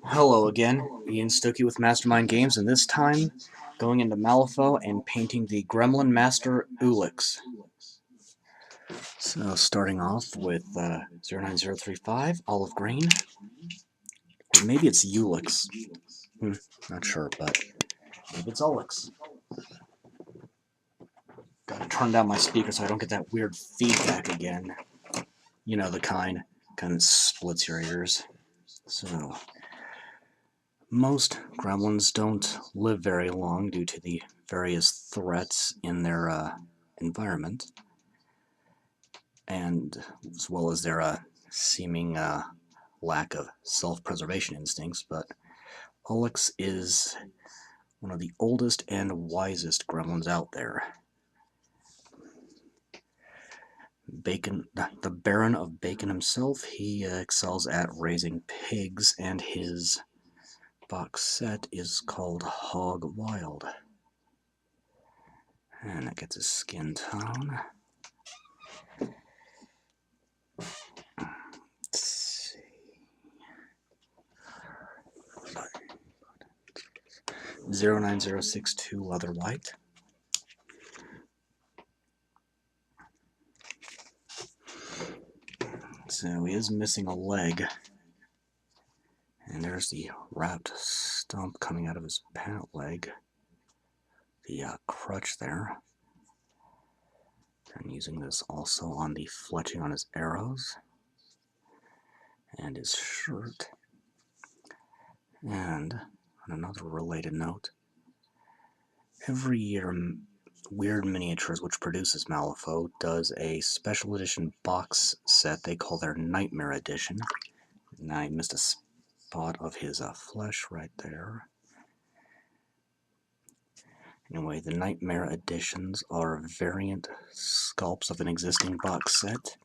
Hello again, Ian Stuckey with Mastermind Games, and this time going into Malifaux and painting the Gremlin Master Ulix. So starting off with 09035, olive green, or maybe it's Ulix. Not sure, but maybe it's Ulix. Gotta turn down my speaker so I don't get that weird feedback again. You know, the kind of splits your ears. So, most gremlins don't live very long due to the various threats in their environment, and as well as their seeming lack of self-preservation instincts. But Ulix is one of the oldest and wisest gremlins out there. The Baron of Bacon himself, he excels at raising pigs, and his box set is called Hog Wild. And that gets his skin tone. Let's see. 09062 leather white. So he is missing a leg. And there's the wrapped stump coming out of his pant leg. The crutch there. And using this also on the fletching on his arrows. And his shirt. And on another related note, every year Weird Miniatures, which produces Malifaux, does a special edition box set they call their Nightmare Edition. And I missed a spot of his flesh right there. Anyway, the Nightmare Editions are variant sculpts of an existing box set,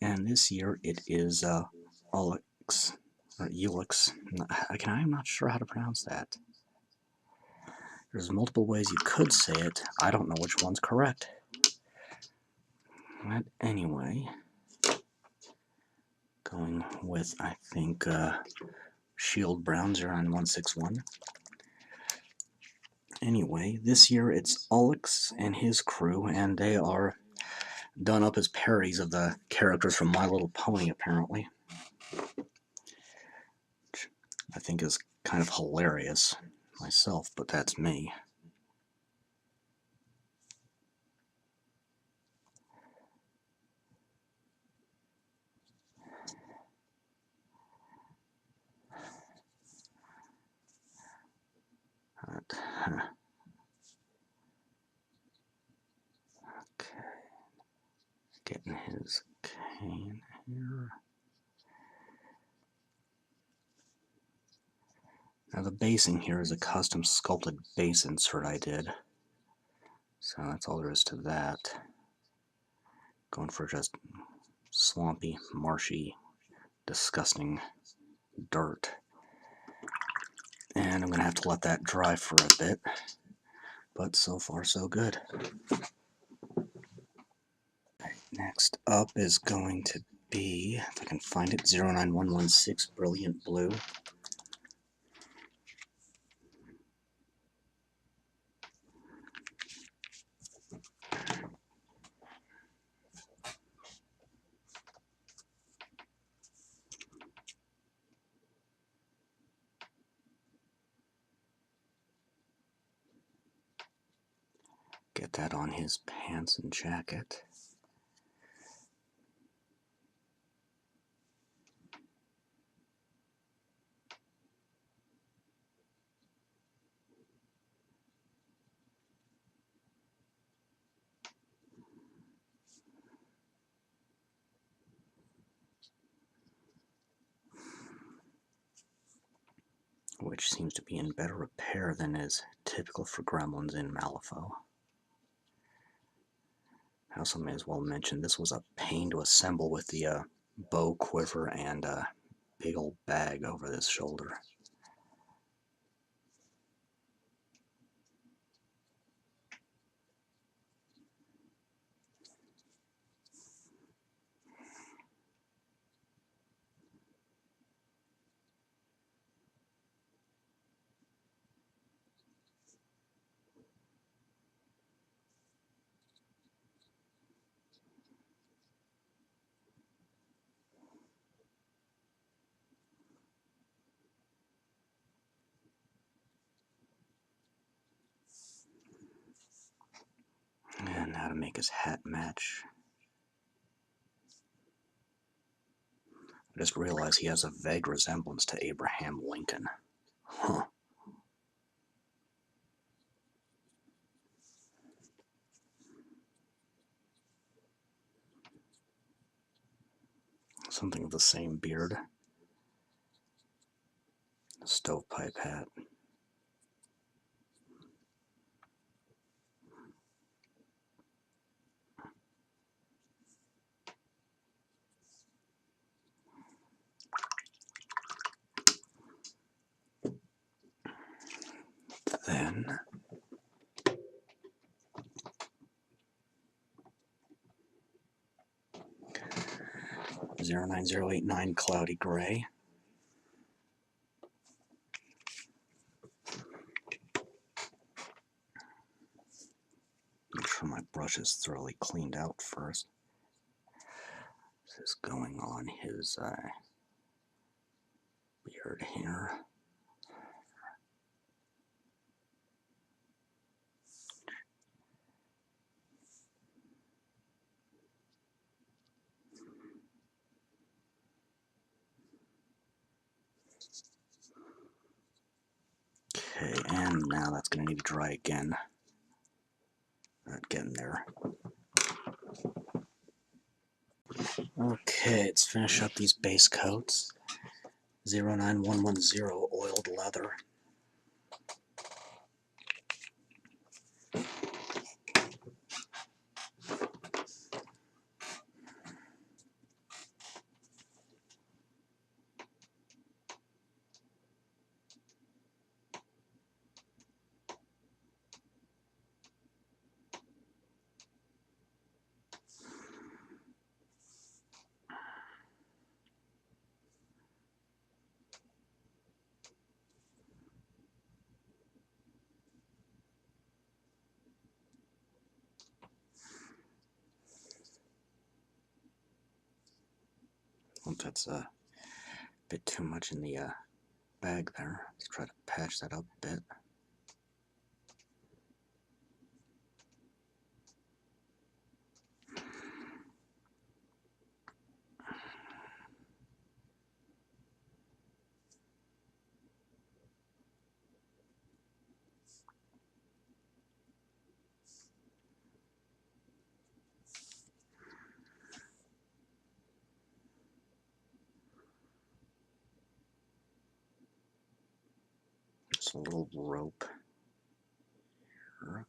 and this year it is Ulix, or Ulix. I'm not sure how to pronounce that. There's multiple ways you could say it. I don't know which one's correct. But anyway, going with, I think, Shield Brown 09161. Anyway, this year it's Ulix and his crew, and they are done up as parodies of the characters from My Little Pony, apparently. Which I think is kind of hilarious myself, but that's me. Okay, getting his cane here. Now the basing here is a custom sculpted base insert I did. So that's all there is to that. Going for just swampy, marshy, disgusting dirt. And I'm going to have to let that dry for a bit. But so far so good. Next up is going to be, if I can find it, 09116 Brilliant Blue. Get that on his pants and jacket. Which seems to be in better repair than is typical for gremlins in Malifaux. I also may as well mention this was a pain to assemble with the bow, quiver, and big old bag over this shoulder. how to make his hat match. I just realized he has a vague resemblance to Abraham Lincoln. Huh. Something of the same beard. A stovepipe hat. Then 09089 Cloudy Gray. Make sure my brush is thoroughly cleaned out first. This is going on his beard here. Okay, and now that's going to need to dry again. Not getting there. Okay, let's finish up these base coats. 09110 oiled leather. Well, that's a bit too much in the bag there. Let's try to patch that up a bit. Just a little rope here,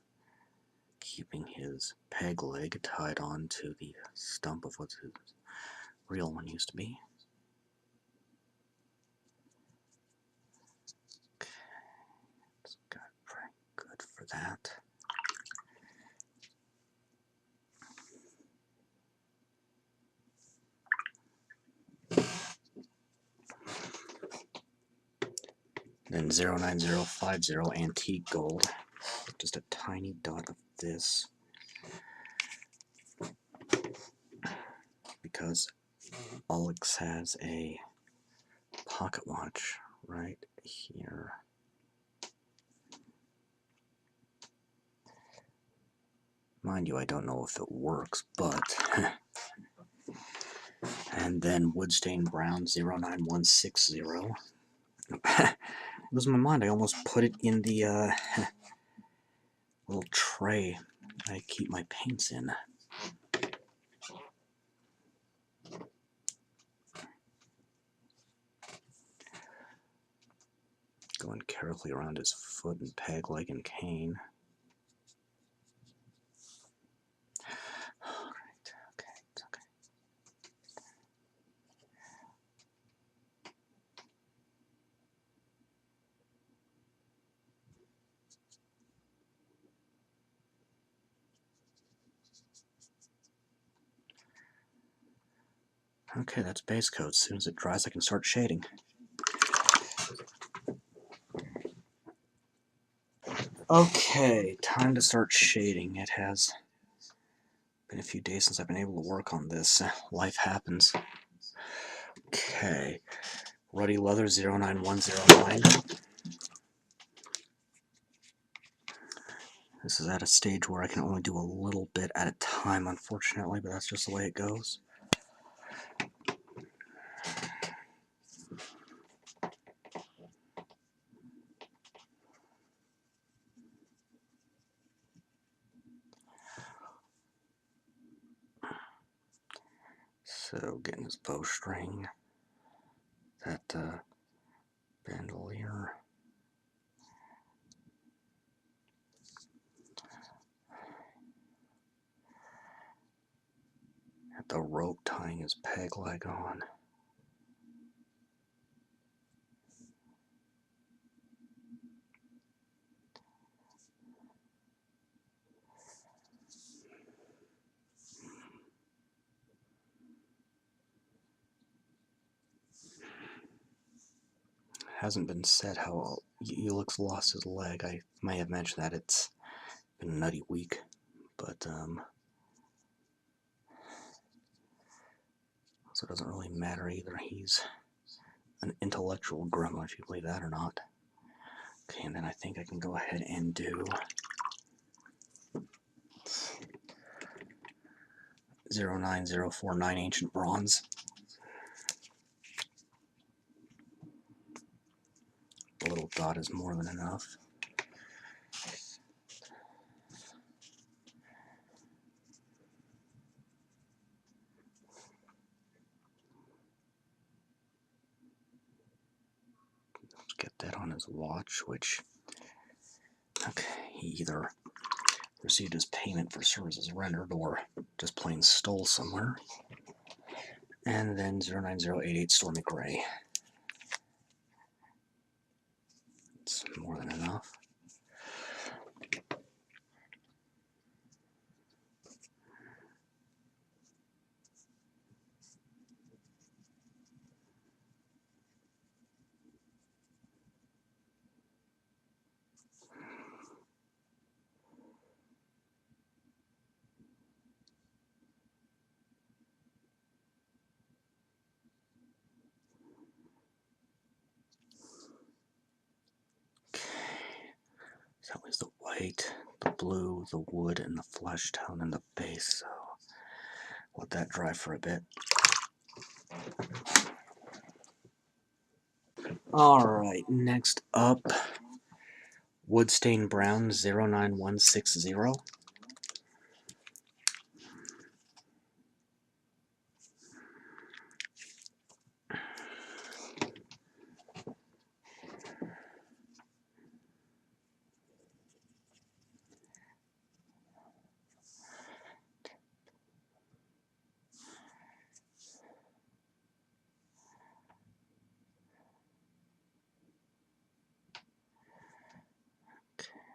keeping his peg leg tied on to the stump of what his real one used to be. Okay, it's got pretty good for that. Then 09050 antique gold, just a tiny dot of this, because Ulix has a pocket watch right here. Mind you, I don't know if it works, but and then Woodstain Brown 09160. Losing my mind, I almost put it in the little tray I keep my paints in. Going carefully around his foot and peg leg and cane. Alright, okay, it's okay. Okay, that's base coat. As soon as it dries, I can start shading. Okay, time to start shading. It has been a few days since I've been able to work on this. Life happens. Okay, Ruddy Leather 09109. This is at a stage where I can only do a little bit at a time, unfortunately, but that's just the way it goes. So getting his bowstring, that bandolier. At the rope tying his peg leg on. Hasn't been said how Ulix lost his leg. I may have mentioned that it's been a nutty week, but so it doesn't really matter either. He's an intellectual gremlin, if you believe that or not. Okay, and then I think I can go ahead and do 09049 Ancient Bronze. A little dot is more than enough. Let's get that on his watch, which, okay, he either received his payment for services rendered or just plain stole somewhere. And then 09088 Stormy Gray. It's more than enough. So that was the white, the blue, the wood, and the flesh tone and the base. So let that dry for a bit. Alright, next up, Woodstain Brown 09160.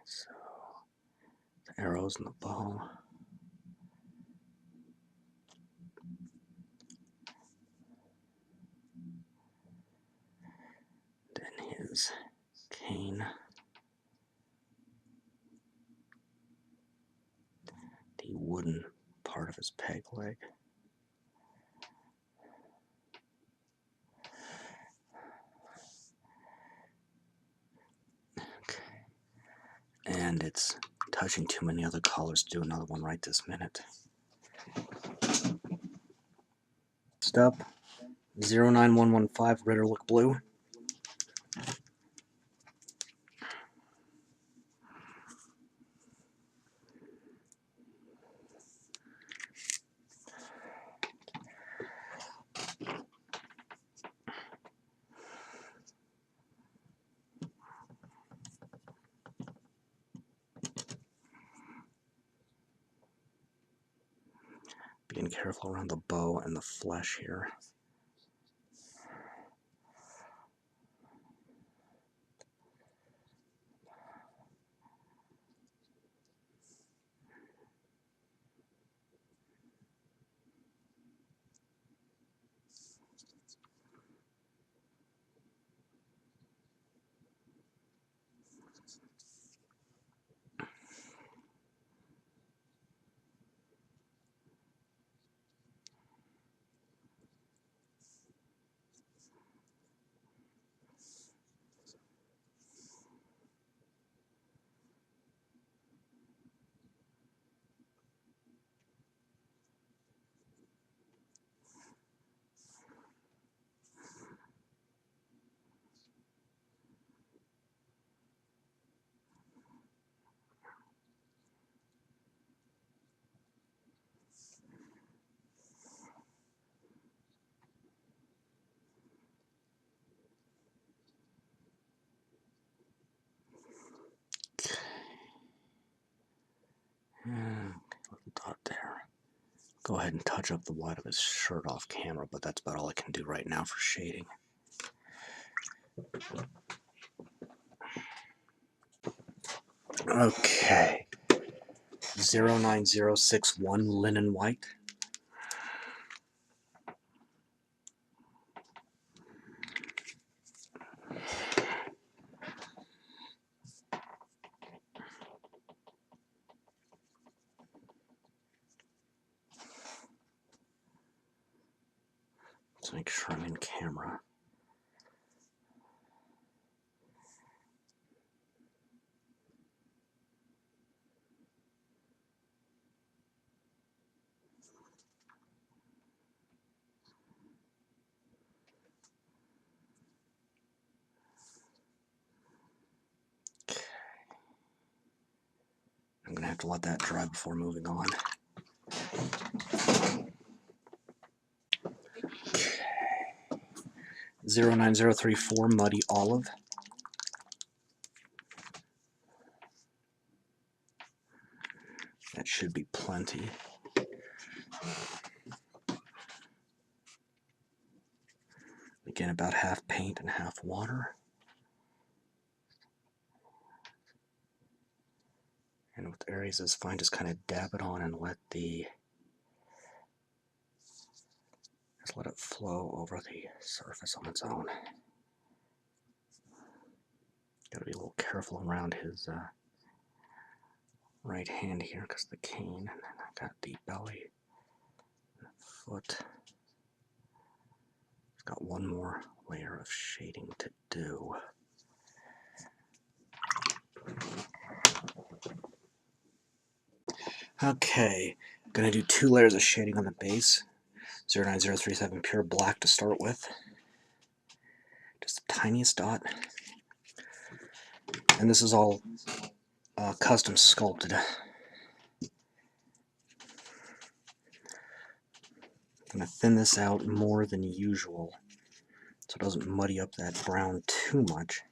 So, the arrows and the bow. Then his cane. The wooden part of his peg leg. Okay. And it's touching too many other colors to do another one right this minute. Next up, 09115 Ritterlich Blue. Being careful around the bow and the flesh here. go ahead and touch up the white of his shirt off camera, but that's about all I can do right now for shading. Okay, 09061 linen white. Let's make sure I'm in camera. I'm going to have to let that dry before moving on. Okay. 09034 Muddy Olive. That should be plenty. Again, about half paint and half water. And with areas as fine, just kind of dab it on and let it flow over the surface on its own. Got to be a little careful around his right hand here because of the cane, and then I got the belly, and the foot. It's got one more layer of shading to do. Okay, I'm gonna do 2 layers of shading on the base. 09037 pure black to start with. Just the tiniest dot. And this is all custom sculpted. I'm gonna thin this out more than usual so it doesn't muddy up that brown too much.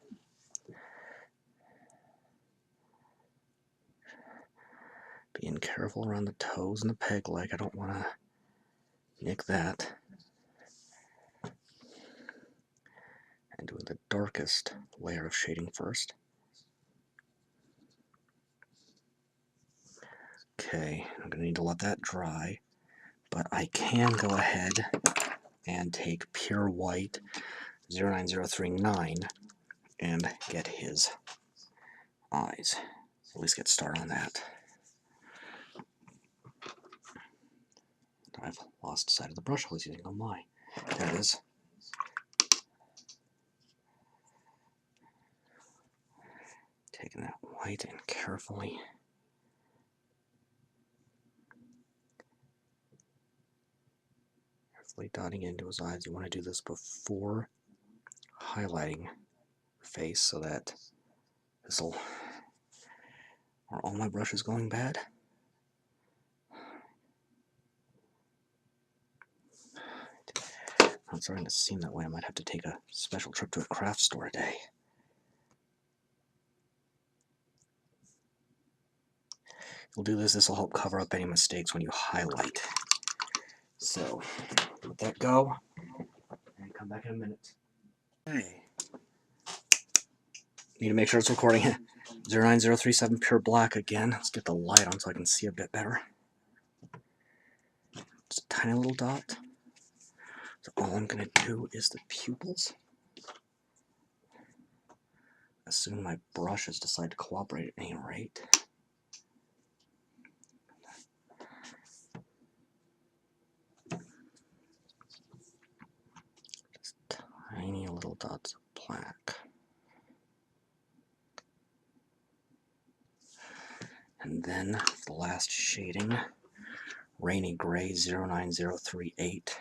Being careful around the toes and the peg leg. I don't want to nick that. And doing the darkest layer of shading first. Okay, I'm going to need to let that dry, but I can go ahead and take pure white 09039 and get his eyes. At least get started on that. I've lost sight of the brush I was using. Oh my. There it is. Taking that white and carefully dotting into his eyes. You want to do this before highlighting the face so that this'll... Are all my brushes going bad? I'm starting to seem that way. I might have to take a special trip to a craft store today. You'll do this. This will help cover up any mistakes when you highlight. So, let that go and come back in a minute. Okay. Need to make sure it's recording. 09037 pure black again. Let's get the light on so I can see a bit better. Just a tiny little dot. So all I'm going to do is the pupils. Assume my brushes decide to cooperate at any rate. Just tiny little dots of black. And then the last shading, Rainy Gray 09038.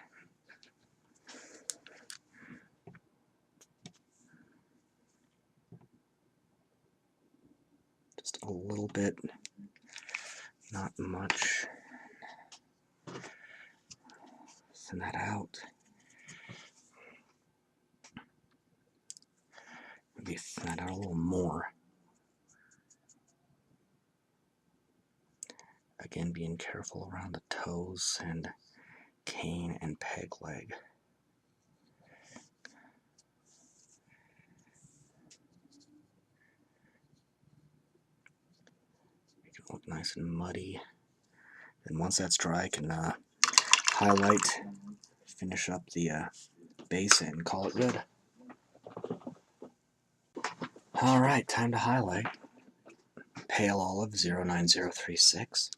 Just a little bit, not much. Thin that out. Maybe thin that out a little more. Again, being careful around the toes and cane and peg leg. Make it look nice and muddy. And once that's dry, I can highlight, finish up the base, and call it good. Alright, time to highlight. Pale Olive 09036.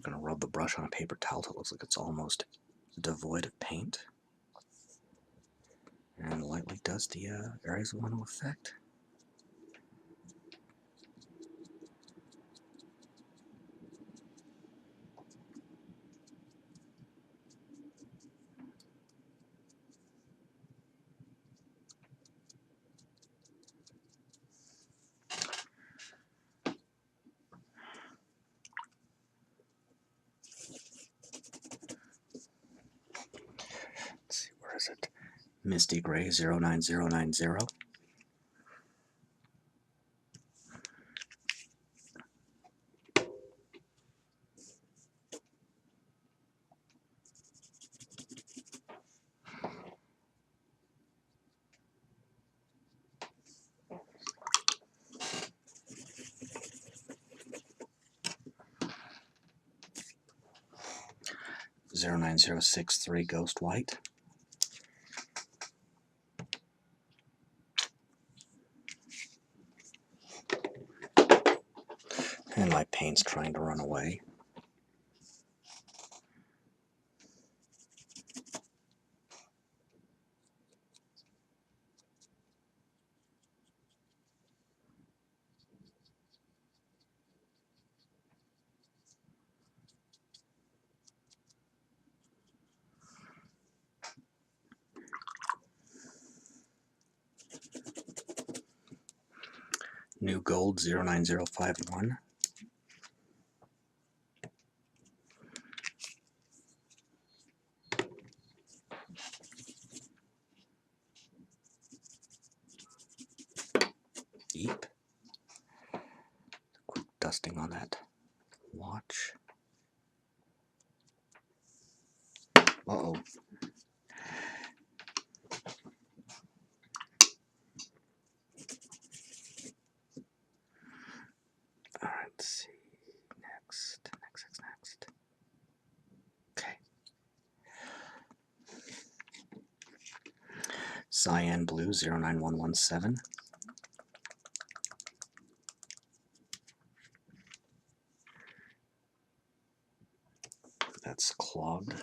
I'm going to rub the brush on a paper towel till it looks like it's almost devoid of paint. And lightly dust the areas we want to affect. Let's see, where is it? Misty Gray 09090. Zero 9063 Ghost White. And my paint's trying to run away. New Gold 09051. Eep. Quick dusting on that watch. Uh-oh. Alright, let's see. Next. Okay. Cyan Blue 09117. That's clogged.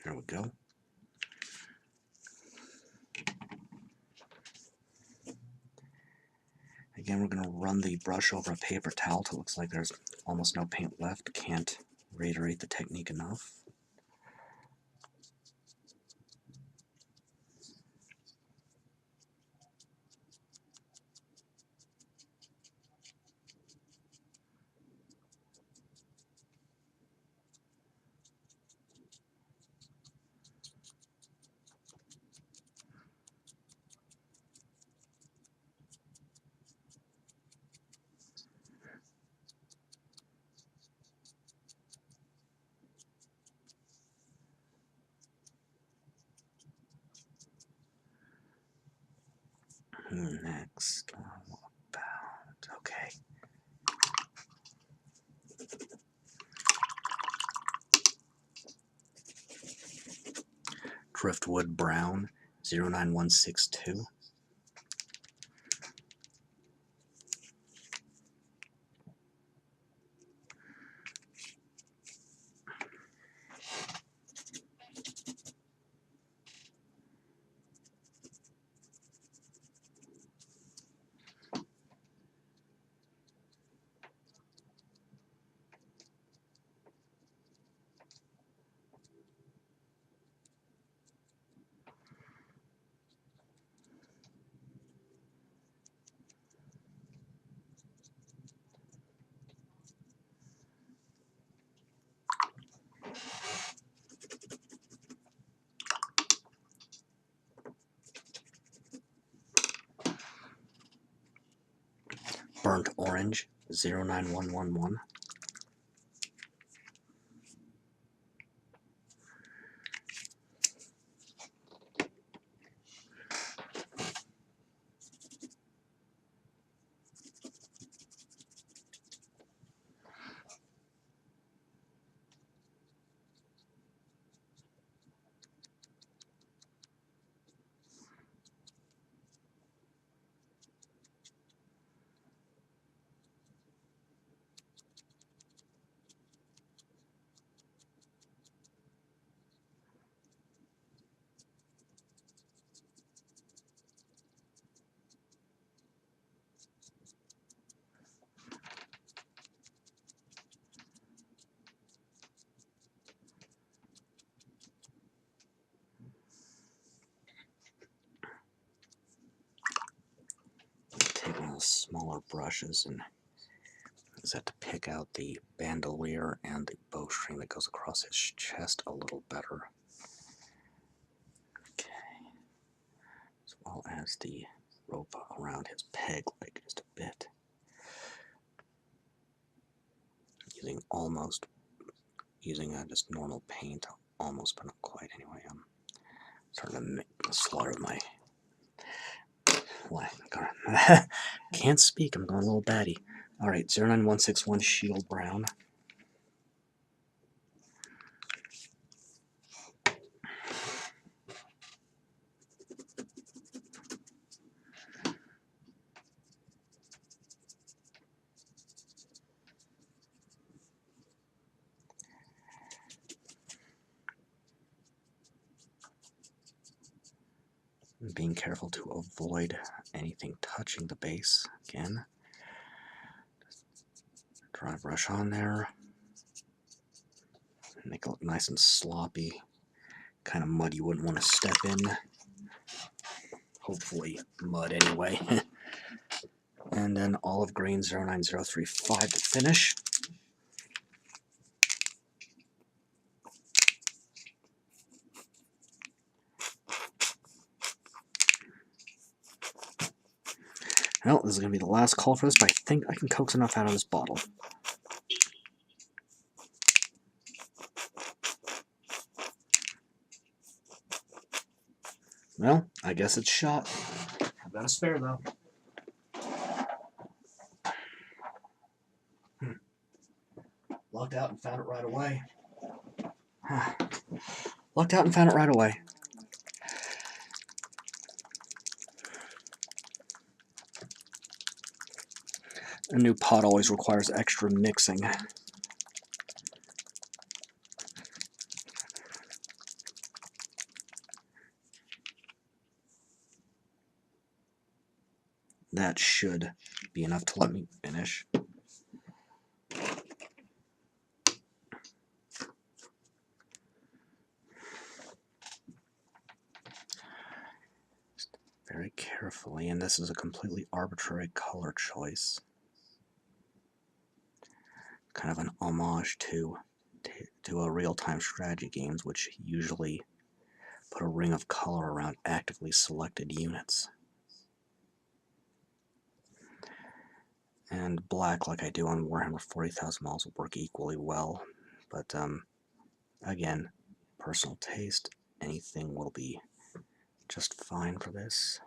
There we go. Again, we're going to run the brush over a paper towel till it looks like there's almost no paint left. Can't reiterate the technique enough. Next, okay. Driftwood Brown 09162. burnt orange 09111. Take one of the smaller brushes and use that to pick out the bandolier and the bowstring that goes across his chest a little better. Okay. As well as the rope around his peg leg just a bit. Using just normal paint, almost, but not quite anyway. I'm starting to slaughter my... Why? Can't speak, I'm going a little batty. Alright, 09161 Shield Brown. Being careful to avoid anything touching the base again. Dry brush on there. Make it look nice and sloppy. Kind of mud you wouldn't want to step in. Hopefully mud anyway. And then olive green 09035 to finish. Well, this is going to be the last call for this, but I think I can coax enough out of this bottle. Well, I guess it's shot. I've got a spare, though. Lucked out and found it right away. Lucked out and found it right away. A new pot always requires extra mixing. That should be enough to let me finish. Just very carefully, and this is a completely arbitrary color choice. Kind of an homage to a real-time strategy games, which usually put a ring of color around actively selected units. And black, like I do on Warhammer 40,000 Miles, will work equally well. But again, personal taste, anything will be just fine for this.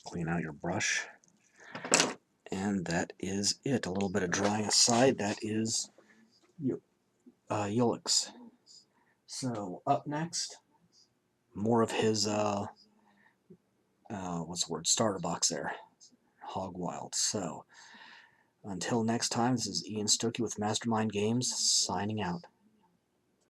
Clean out your brush. And that is it. A little bit of drying aside, that is Ulix. So, up next, more of his, what's the word, starter box there. Hog Wild. So, until next time, this is Ian Stokey with Mastermind Games, signing out.